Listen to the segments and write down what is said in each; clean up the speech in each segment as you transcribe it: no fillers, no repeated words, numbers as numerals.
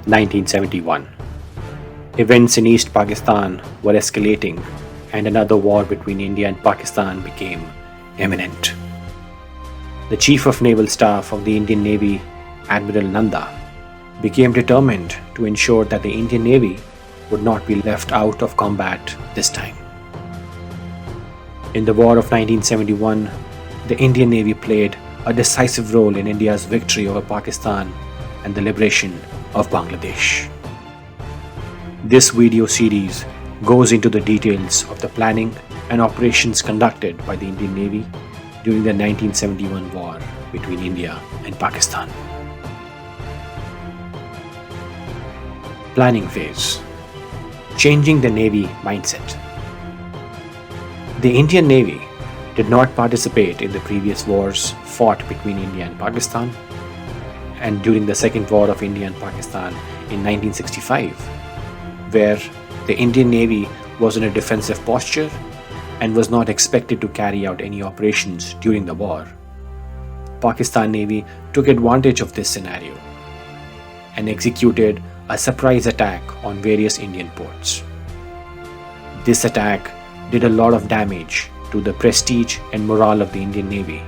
1971. Events in East Pakistan were escalating, and another war between India and Pakistan became imminent. The Chief of Naval Staff of the Indian Navy, Admiral Nanda, became determined to ensure that the Indian Navy would not be left out of combat this time. In the War of 1971, the Indian Navy played a decisive role in India's victory over Pakistan and the liberation of Bangladesh. This video series goes into the details of the planning and operations conducted by the Indian Navy during the 1971 war between India and Pakistan. Planning phase. Changing the Navy mindset. The Indian Navy did not participate in the previous wars fought between India and Pakistan and during the Second War of India and Pakistan in 1965, where the Indian Navy was in a defensive posture and was not expected to carry out any operations during the war. Pakistan Navy took advantage of this scenario and executed a surprise attack on various Indian ports. This attack did a lot of damage to the prestige and morale of the Indian Navy.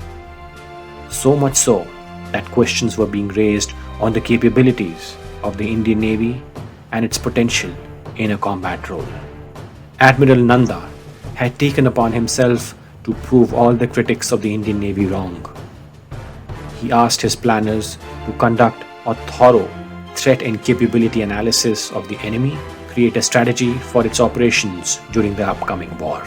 So much so that questions were being raised on the capabilities of the Indian Navy and its potential in a combat role. Admiral Nanda had taken upon himself to prove all the critics of the Indian Navy wrong. He asked his planners to conduct a thorough threat and capability analysis of the enemy, create a strategy for its operations during the upcoming war.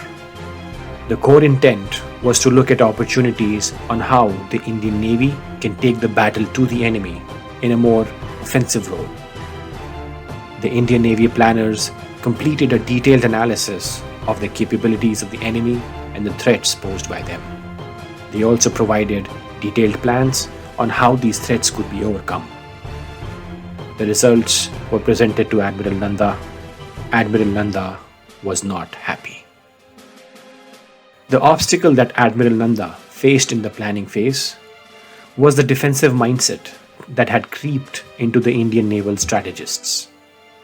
The core intent was to look at opportunities on how the Indian Navy can take the battle to the enemy in a more offensive role. The Indian Navy planners completed a detailed analysis of the capabilities of the enemy and the threats posed by them. They also provided detailed plans on how these threats could be overcome. The results were presented to Admiral Nanda. Admiral Nanda was not happy. The obstacle that Admiral Nanda faced in the planning phase was the defensive mindset that had creeped into the Indian naval strategists.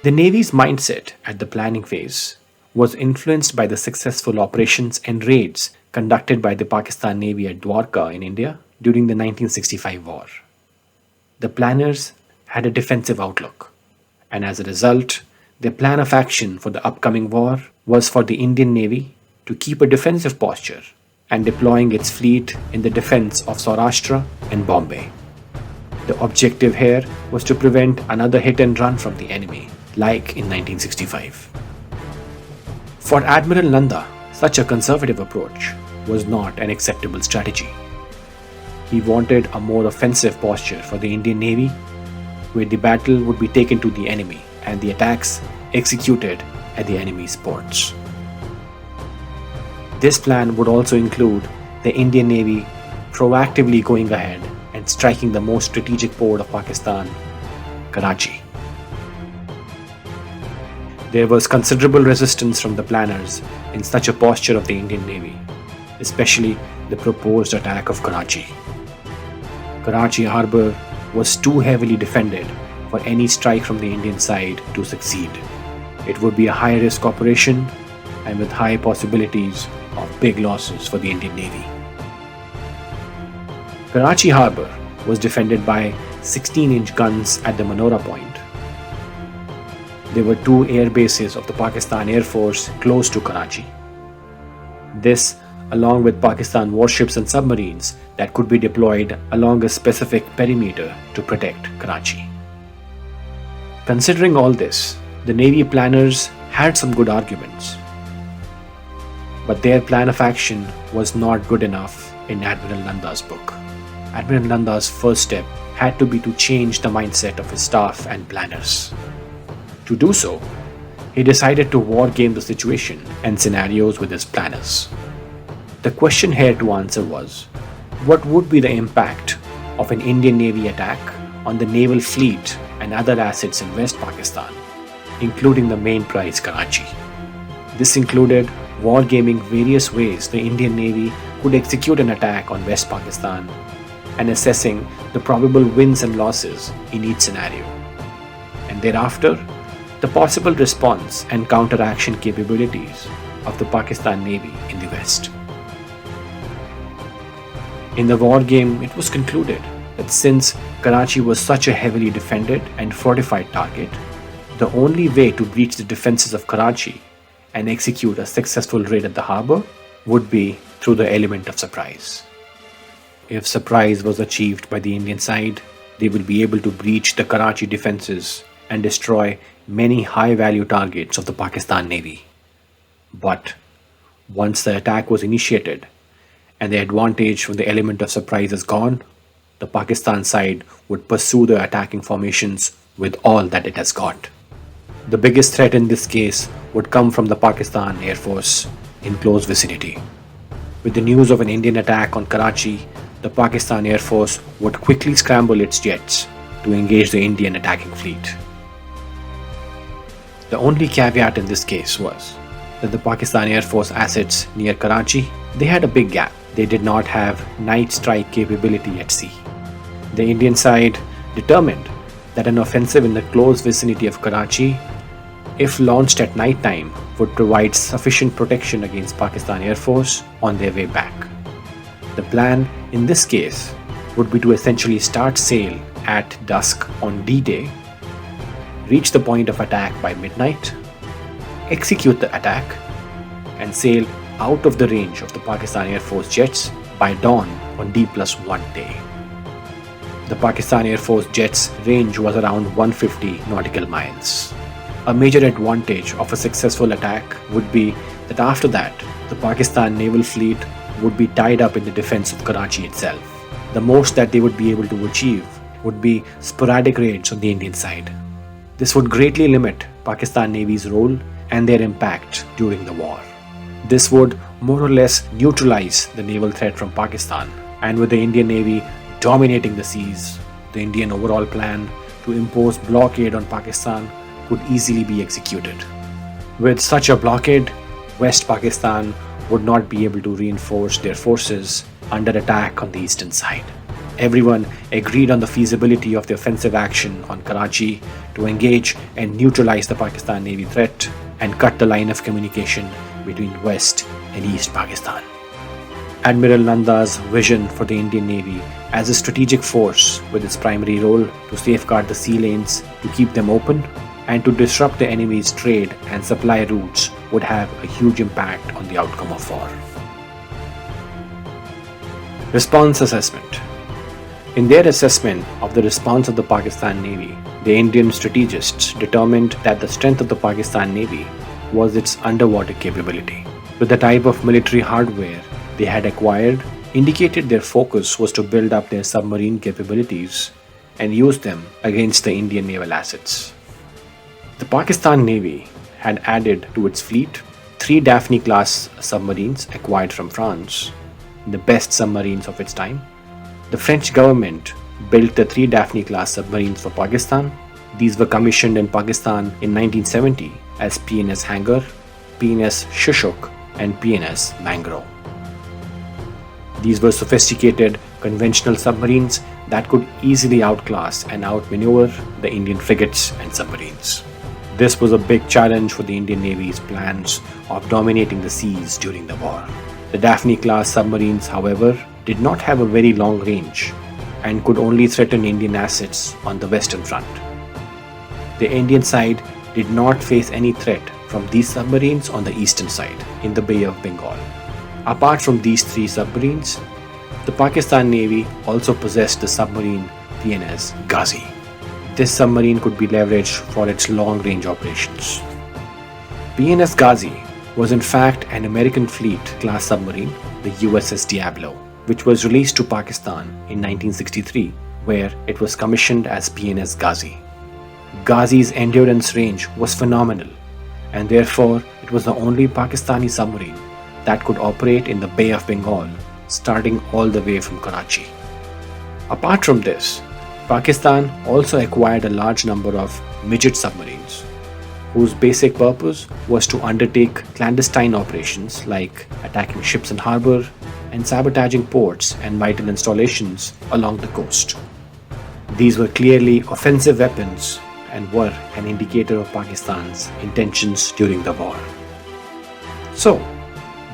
The Navy's mindset at the planning phase was influenced by the successful operations and raids conducted by the Pakistan Navy at Dwarka in India during the 1965 war. The planners had a defensive outlook, and as a result, their plan of action for the upcoming war was for the Indian Navy to keep a defensive posture and deploying its fleet in the defense of Saurashtra and Bombay. The objective here was to prevent another hit and run from the enemy, like in 1965. For Admiral Nanda, such a conservative approach was not an acceptable strategy. He wanted a more offensive posture for the Indian Navy, where the battle would be taken to the enemy and the attacks executed at the enemy's ports. This plan would also include the Indian Navy proactively going ahead and striking the most strategic port of Pakistan, Karachi. There was considerable resistance from the planners in such a posture of the Indian Navy, especially the proposed attack of Karachi. Karachi Harbour was too heavily defended for any strike from the Indian side to succeed. It would be a high-risk operation and with high possibilities of big losses for the Indian Navy. Karachi Harbour was defended by 16-inch guns at the Manora Point. There were two air bases of the Pakistan Air Force close to Karachi. This, along with Pakistan warships and submarines that could be deployed along a specific perimeter to protect Karachi. Considering all this, the Navy planners had some good arguments. But their plan of action was not good enough in Admiral Nanda's book. Admiral Nanda's first step had to be to change the mindset of his staff and planners. To do so, he decided to war game the situation and scenarios with his planners. The question here to answer was, what would be the impact of an Indian Navy attack on the naval fleet and other assets in West Pakistan, including the main prize Karachi? This included wargaming various ways the Indian Navy could execute an attack on West Pakistan and assessing the probable wins and losses in each scenario. And and thereafter, the possible response and counteraction capabilities of the Pakistan Navy in the West. In the war game, it was concluded that since Karachi was such a heavily defended and fortified target, the only way to breach the defenses of Karachi and execute a successful raid at the harbour would be through the element of surprise. If surprise was achieved by the Indian side, they would be able to breach the Karachi defenses and destroy many high-value targets of the Pakistan Navy. But once the attack was initiated and the advantage from the element of surprise is gone, the Pakistan side would pursue the attacking formations with all that it has got. The biggest threat in this case would come from the Pakistan Air Force in close vicinity. With the news of an Indian attack on Karachi, the Pakistan Air Force would quickly scramble its jets to engage the Indian attacking fleet. The only caveat in this case was that the Pakistan Air Force assets near Karachi, they had a big gap. They did not have night strike capability at sea. The Indian side determined that an offensive in the close vicinity of Karachi, if launched at night time, would provide sufficient protection against Pakistan Air Force on their way back. The plan in this case would be to essentially start sail at dusk on D-Day, reach the point of attack by midnight, execute the attack, and sail out of the range of the Pakistan Air Force jets by dawn on D+1 day. The Pakistan Air Force jets' range was around 150 nautical miles. A major advantage of a successful attack would be that after that, the Pakistan naval fleet would be tied up in the defense of Karachi itself. The most that they would be able to achieve would be sporadic raids on the Indian side. This would greatly limit Pakistan Navy's role and their impact during the war. This would more or less neutralize the naval threat from Pakistan, and with the Indian Navy dominating the seas, the Indian overall plan to impose blockade on Pakistan could easily be executed. With such a blockade, West Pakistan would not be able to reinforce their forces under attack on the eastern side. Everyone agreed on the feasibility of the offensive action on Karachi to engage and neutralize the Pakistan Navy threat and cut the line of communication between West and East Pakistan. Admiral Nanda's vision for the Indian Navy as a strategic force with its primary role to safeguard the sea lanes, to keep them open, and to disrupt the enemy's trade and supply routes would have a huge impact on the outcome of war. Response assessment. In their assessment of the response of the Pakistan Navy, the Indian strategists determined that the strength of the Pakistan Navy was its underwater capability. With the type of military hardware they had acquired, indicated their focus was to build up their submarine capabilities and use them against the Indian naval assets. The Pakistan Navy had added to its fleet 3 Daphne-class submarines acquired from France, the best submarines of its time. The French government built the 3 Daphne-class submarines for Pakistan. These were commissioned in Pakistan in 1970 as PNS Hangar, PNS Shushuk, and PNS Mangrove. These were sophisticated, conventional submarines that could easily outclass and outmaneuver the Indian frigates and submarines. This was a big challenge for the Indian Navy's plans of dominating the seas during the war. The Daphne-class submarines, however, did not have a very long range and could only threaten Indian assets on the western front. The Indian side did not face any threat from these submarines on the eastern side, in the Bay of Bengal. Apart from these 3 submarines, the Pakistan Navy also possessed the submarine PNS Ghazi. This submarine could be leveraged for its long-range operations. PNS Ghazi was in fact an American fleet class submarine, the USS Diablo, which was released to Pakistan in 1963, where it was commissioned as PNS Ghazi. Ghazi's endurance range was phenomenal, and therefore it was the only Pakistani submarine that could operate in the Bay of Bengal, starting all the way from Karachi. Apart from this, Pakistan also acquired a large number of midget submarines, whose basic purpose was to undertake clandestine operations like attacking ships in harbor and sabotaging ports and vital installations along the coast. These were clearly offensive weapons and were an indicator of Pakistan's intentions during the war. So,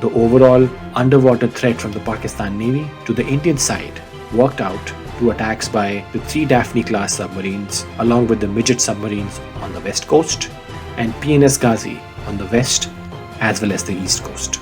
the overall underwater threat from the Pakistan Navy to the Indian side worked out through attacks by the 3 Daphne-class submarines along with the midget submarines on the west coast and PNS Ghazi on the west as well as the east coast.